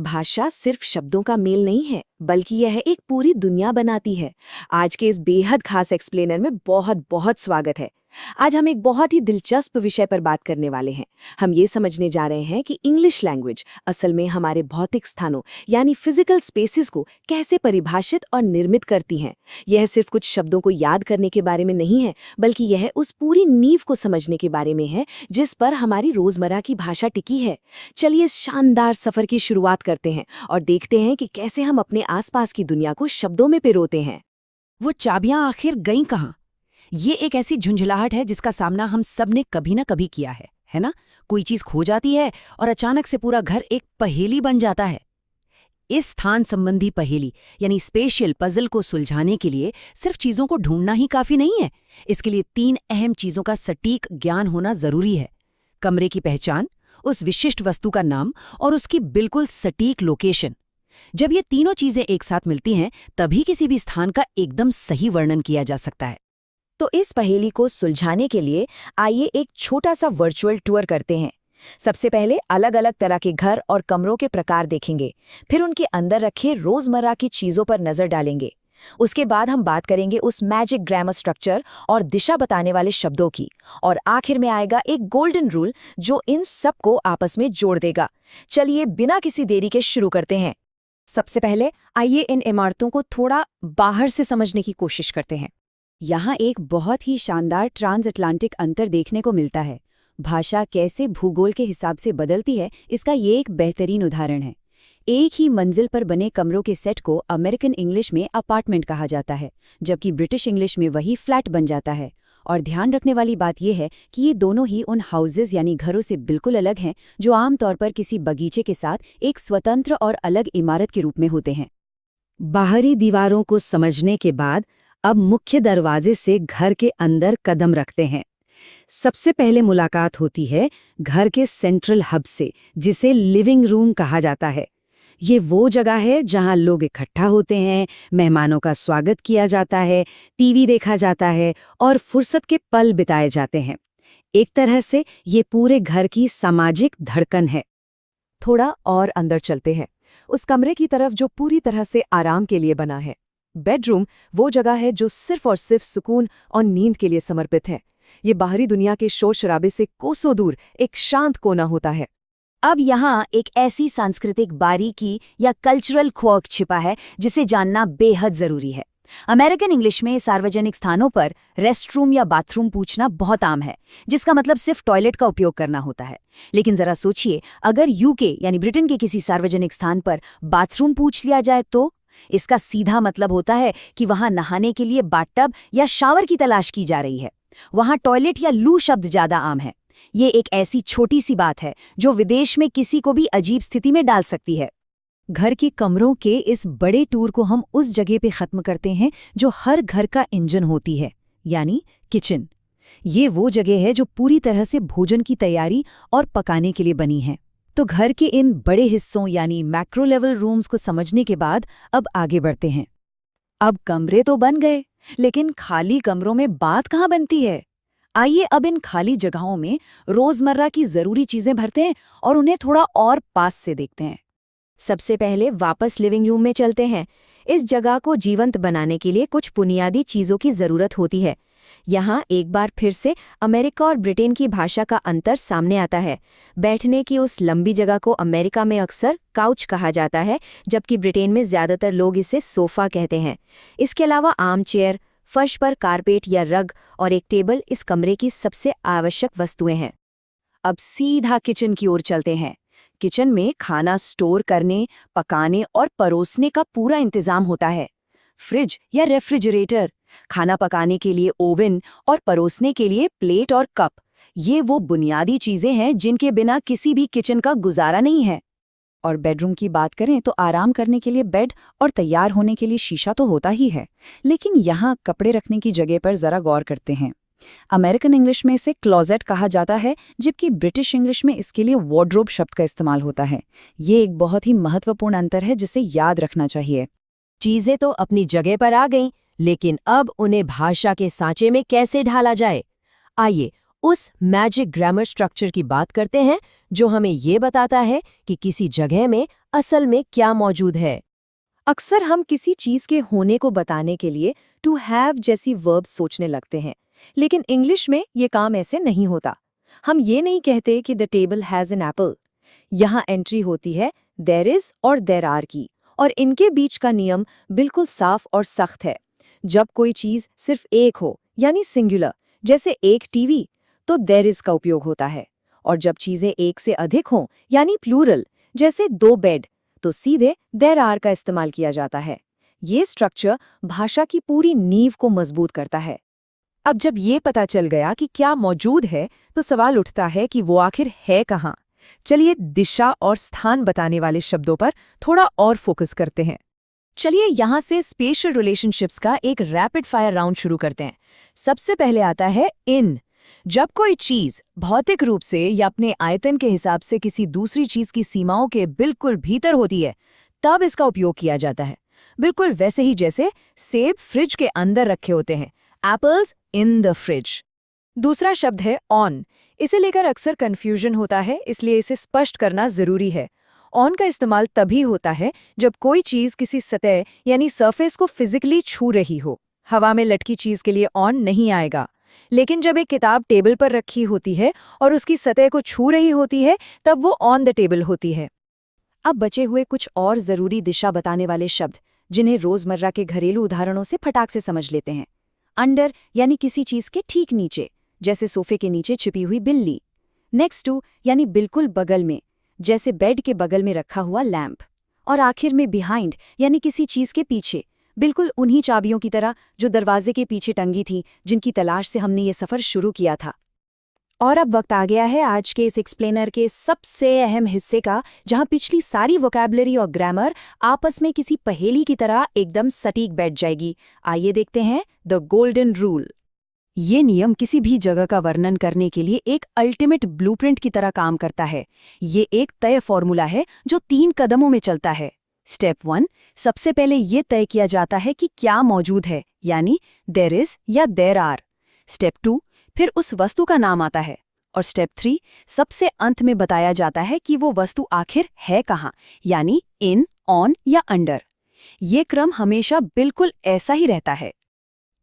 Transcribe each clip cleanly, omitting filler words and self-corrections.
भाषा सिर्फ शब्दों का मेल नहीं है, बल्कि यह एक पूरी दुनिया बनाती है। आज के इस बेहद खास एक्सप्लेनर में बहुत बहुत स्वागत है। आज हम एक बहुत ही दिलचस्प विषय पर बात करने वाले हैं। हम ये समझने जा रहे हैं कि इंग्लिश लैंग्वेज असल में हमारे भौतिक स्थानों यानी फिजिकल स्पेसेस को कैसे परिभाषित और निर्मित करती हैं। यह सिर्फ कुछ शब्दों को याद करने के बारे में नहीं है, बल्कि यह उस पूरी नींव को समझने के बारे में है जिस पर हमारी रोजमर्रा की भाषा टिकी है। चलिए इस शानदार सफर की शुरुआत करते हैं और देखते हैं कि कैसे हम अपने आसपास की दुनिया को शब्दों में पिरोते हैं। वो चाबियां आखिर गईं कहाँ? ये एक ऐसी झुंझलाहट है जिसका सामना हम सब ने कभी ना कभी किया है ना? कोई चीज खो जाती है और अचानक से पूरा घर एक पहेली बन जाता है। इस स्थान संबंधी पहेली यानी स्पेशियल पजल को सुलझाने के लिए सिर्फ चीजों को ढूंढना ही काफी नहीं है। इसके लिए 3 अहम चीजों का सटीक ज्ञान होना जरूरी है। कमरे की पहचान, उस विशिष्ट वस्तु का नाम और उसकी बिल्कुल सटीक लोकेशन। जब ये तीनों चीजें एक साथ मिलती हैं, तभी किसी भी स्थान का एकदम सही वर्णन किया जा सकता है। तो इस पहेली को सुलझाने के लिए आइए एक छोटा सा वर्चुअल टूर करते हैं। सबसे पहले अलग अलग तरह के घर और कमरों के प्रकार देखेंगे, फिर उनके अंदर रखे रोजमर्रा की चीजों पर नजर डालेंगे। उसके बाद हम बात करेंगे उस मैजिक ग्रामर स्ट्रक्चर और दिशा बताने वाले शब्दों की, और आखिर में आएगा एक गोल्डन रूल जो इन सबको आपस में जोड़ देगा। चलिए बिना किसी देरी के शुरू करते हैं। सबसे पहले आइए इन इमारतों को थोड़ा बाहर से समझने की कोशिश करते हैं। यहाँ एक बहुत ही शानदार ट्रांस अटलांटिक अंतर देखने को मिलता है। भाषा कैसे भूगोल के हिसाब से बदलती है, इसका ये एक बेहतरीन उदाहरण है। एक ही मंजिल पर बने कमरों के सेट को अमेरिकन इंग्लिश में अपार्टमेंट कहा जाता है, जबकि ब्रिटिश इंग्लिश में वही फ्लैट बन जाता है। और ध्यान रखने वाली बात यह है कि ये दोनों ही उन हाउसेज यानी घरों से बिल्कुल अलग हैं जो आमतौर पर किसी बगीचे के साथ एक स्वतंत्र और अलग इमारत के रूप में होते हैं। बाहरी दीवारों को समझने के बाद अब मुख्य दरवाजे से घर के अंदर कदम रखते हैं। सबसे पहले मुलाकात होती है घर के सेंट्रल हब से, जिसे लिविंग रूम कहा जाता है। ये वो जगह है जहां लोग इकट्ठा होते हैं, मेहमानों का स्वागत किया जाता है, टीवी देखा जाता है और फुर्सत के पल बिताए जाते हैं। एक तरह से ये पूरे घर की सामाजिक धड़कन है। थोड़ा और अंदर चलते हैं, उस कमरे की तरफ जो पूरी तरह से आराम के लिए बना है। बेडरूम वो जगह है जो सिर्फ और सिर्फ सुकून और नींद के लिए समर्पित है। ये बाहरी दुनिया के शोर शराबे से कोसों दूर एक शांत कोना होता है। अब यहाँ एक ऐसी सांस्कृतिक बारीकी या कल्चरल क्वर्क छिपा है जिसे जानना बेहद जरूरी है। अमेरिकन इंग्लिश में सार्वजनिक स्थानों पर रेस्टरूम या बाथरूम पूछना बहुत आम है, जिसका मतलब सिर्फ टॉयलेट का उपयोग करना होता है। लेकिन जरा सोचिए, अगर यूके यानी ब्रिटेन के किसी सार्वजनिक स्थान पर बाथरूम पूछ लिया जाए तो इसका सीधा मतलब होता है कि वहां नहाने के लिए बाथटब या शावर की तलाश की जा रही है। वहां टॉयलेट या लू शब्द ज्यादा आम है। ये एक ऐसी छोटी सी बात है जो विदेश में किसी को भी अजीब स्थिति में डाल सकती है। घर की कमरों के इस बड़े टूर को हम उस जगह पे खत्म करते हैं जो हर घर का इंजन होती है, यानी किचन। ये वो जगह है जो पूरी तरह से भोजन की तैयारी और पकाने के लिए बनी है। तो घर के इन बड़े हिस्सों यानी मैक्रो लेवल रूम्स को समझने के बाद अब आगे बढ़ते हैं। अब कमरे तो बन गए, लेकिन खाली कमरों में बात कहाँ बनती है? आइए अब इन खाली जगहों में रोजमर्रा की जरूरी चीजें भरते हैं और उन्हें थोड़ा और पास से देखते हैं। सबसे पहले वापस लिविंग रूम में चलते हैं। इस जगह को जीवंत बनाने के लिए कुछ बुनियादी चीजों की जरूरत होती है। यहाँ एक बार फिर से अमेरिका और ब्रिटेन की भाषा का अंतर सामने आता है। बैठने की उस लंबी जगह को अमेरिका में अक्सर काउच कहा जाता है, जबकि ब्रिटेन में ज्यादातर लोग इसे सोफा कहते हैं। इसके अलावा आर्म चेयर, फर्श पर कारपेट या रग और एक टेबल इस कमरे की सबसे आवश्यक वस्तुएं हैं। अब सीधा किचन की ओर चलते हैं। किचन में खाना स्टोर करने, पकाने और परोसने का पूरा इंतजाम होता है। फ्रिज या रेफ्रिजरेटर, खाना पकाने के लिए ओवन और परोसने के लिए प्लेट और कप, ये वो बुनियादी चीजें हैं जिनके बिना किसी भी किचन का गुजारा नहीं है। और बेडरूम की बात करें तो आराम करने के लिए बेड और तैयार होने के लिए शीशा तो होता ही है, लेकिन यहाँ कपड़े रखने की जगह पर जरा गौर करते हैं। अमेरिकन इंग्लिश में इसे क्लोजेट कहा जाता है, जबकि ब्रिटिश इंग्लिश में इसके लिए वार्डरोब शब्द का इस्तेमाल होता है। ये एक बहुत ही महत्वपूर्ण अंतर है जिसे याद रखना चाहिए। चीजें तो अपनी जगह पर आ गईं, लेकिन अब उन्हें भाषा के सांचे में कैसे ढाला जाए? आइए उस मैजिक ग्रामर स्ट्रक्चर की बात करते हैं जो हमें ये बताता है कि किसी जगह में असल में क्या मौजूद है। अक्सर हम किसी चीज के होने को बताने के लिए टू हैव जैसी वर्ब सोचने लगते हैं, लेकिन इंग्लिश में ये काम ऐसे नहीं होता। हम ये नहीं कहते कि the table has an apple. यहाँ एंट्री होती है देयर इज और देयर आर की, और इनके बीच का नियम बिल्कुल साफ और सख्त है। जब कोई चीज सिर्फ एक हो यानी सिंगुलर, जैसे एक टीवी, तो देयर इज का उपयोग होता है, और जब चीजें एक से अधिक हों यानी प्लूरल, जैसे 2 बेड, तो सीधे देयर आर का इस्तेमाल किया जाता है। ये स्ट्रक्चर भाषा की पूरी नींव को मजबूत करता है। अब जब ये पता चल गया कि क्या मौजूद है, तो सवाल उठता है कि वो आखिर है कहाँ। चलिए दिशा और स्थान बताने वाले शब्दों पर थोड़ा और फोकस करते हैं। चलिए यहाँ से स्पेशल रिलेशनशिप्स का एक रैपिड फायर राउंड शुरू करते हैं। सबसे पहले आता है इन। जब कोई चीज भौतिक रूप से या अपने आयतन के हिसाब से किसी दूसरी चीज की सीमाओं के बिल्कुल भीतर होती है, तब इसका उपयोग किया जाता है। बिल्कुल वैसे ही जैसे सेब फ्रिज के अंदर रखे होते हैं, एप्पल्स इन द फ्रिज। दूसरा शब्द है ऑन। इसे लेकर अक्सर कंफ्यूजन होता है, इसलिए इसे स्पष्ट करना जरूरी है। ऑन का इस्तेमाल तभी होता है जब कोई चीज किसी सतह यानी सरफेस को फिजिकली छू रही हो। हवा में लटकी चीज के लिए ऑन नहीं आएगा, लेकिन जब एक किताब टेबल पर रखी होती है और उसकी सतह को छू रही होती है, तब वो ऑन द टेबल होती है। अब बचे हुए कुछ और जरूरी दिशा बताने वाले शब्द, जिन्हें रोजमर्रा के घरेलू उदाहरणों से फटाक से समझ लेते हैं। अंडर यानी किसी चीज के ठीक नीचे, जैसे सोफे के नीचे छिपी हुई बिल्ली। नेक्स्ट टू यानी बिल्कुल बगल में, जैसे बेड के बगल में रखा हुआ लैंप। और आखिर में बिहाइंड यानी किसी चीज के पीछे, बिल्कुल उन्हीं चाबियों की तरह जो दरवाजे के पीछे टंगी थी, जिनकी तलाश से हमने ये सफर शुरू किया था। और अब वक्त आ गया है आज के इस एक्सप्लेनर के सबसे अहम हिस्से का, जहां पिछली सारी वोकैबुलरी और ग्रामर आपस में किसी पहेली की तरह एकदम सटीक बैठ जाएगी। आइए देखते हैं द गोल्डन रूल। ये नियम किसी भी जगह का वर्णन करने के लिए एक अल्टीमेट ब्लूप्रिंट की तरह काम करता है। ये एक तय फॉर्मूला है जो 3 कदमों में चलता है। स्टेप 1, सबसे पहले ये तय किया जाता है कि क्या मौजूद है, यानी देयर इज या देयर आर। स्टेप 2, फिर उस वस्तु का नाम आता है। और स्टेप 3, सबसे अंत में बताया जाता है कि वो वस्तु आखिर है कहाँ, यानी इन, ऑन या अंडर। ये क्रम हमेशा बिल्कुल ऐसा ही रहता है।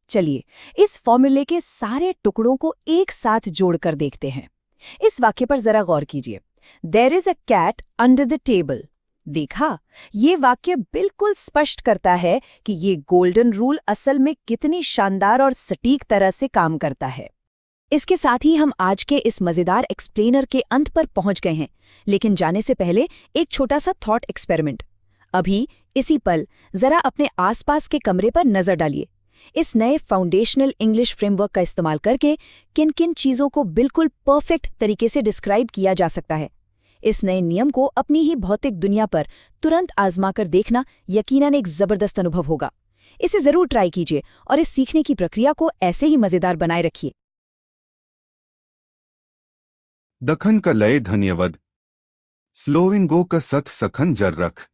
चलिए इस फॉर्मूले के सारे टुकड़ों को एक साथ जोड़कर देखते हैं। इस वाक्य पर जरा गौर कीजिए। There is a cat under the table. देखा, ये वाक्य बिल्कुल स्पष्ट करता है कि ये गोल्डन रूल असल में कितनी शानदार और सटीक तरह से काम करता है। इसके साथ ही हम आज के इस मजेदार एक्सप्लेनर के अंत पर पहुंच गए हैं, लेकिन जाने से पहले एक छोटा सा थॉट एक्सपेरिमेंट। अभी इसी पल जरा अपने आसपास के कमरे पर नजर डालिए। इस नए फाउंडेशनल इंग्लिश फ्रेमवर्क का इस्तेमाल करके किन किन चीज़ों को बिल्कुल परफेक्ट तरीके से डिस्क्राइब किया जा सकता है। इस नए नियम को अपनी ही भौतिक दुनिया पर तुरंत आजमाकर देखना यकीनन एक जबरदस्त अनुभव होगा। इसे जरूर ट्राई कीजिए और इस सीखने की प्रक्रिया को ऐसे ही मजेदार बनाए रखिए। दखन का लय धन्यवाद। स्लोविंगो का सत सखन जर रख।